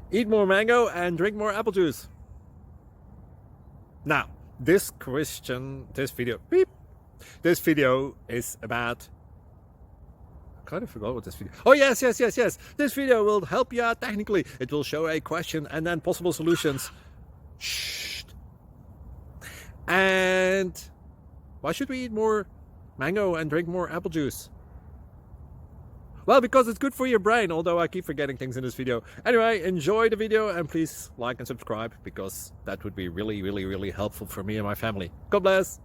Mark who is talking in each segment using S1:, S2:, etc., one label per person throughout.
S1: Eat more mango and drink more apple juice. Now, this video is about... I kind of forgot what this video... Oh, yes. This video will help you out technically. It will show a question and then possible solutions. Shh. And why should we eat more mango and drink more apple juice? Well, because it's good for your brain, although I keep forgetting things in this video. Anyway, enjoy the video and please like and subscribe, because that would be really helpful for me and my family. God bless!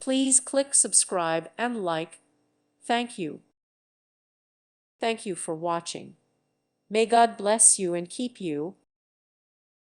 S2: Please click subscribe and like. Thank you. Thank you for watching. May God bless you and keep you.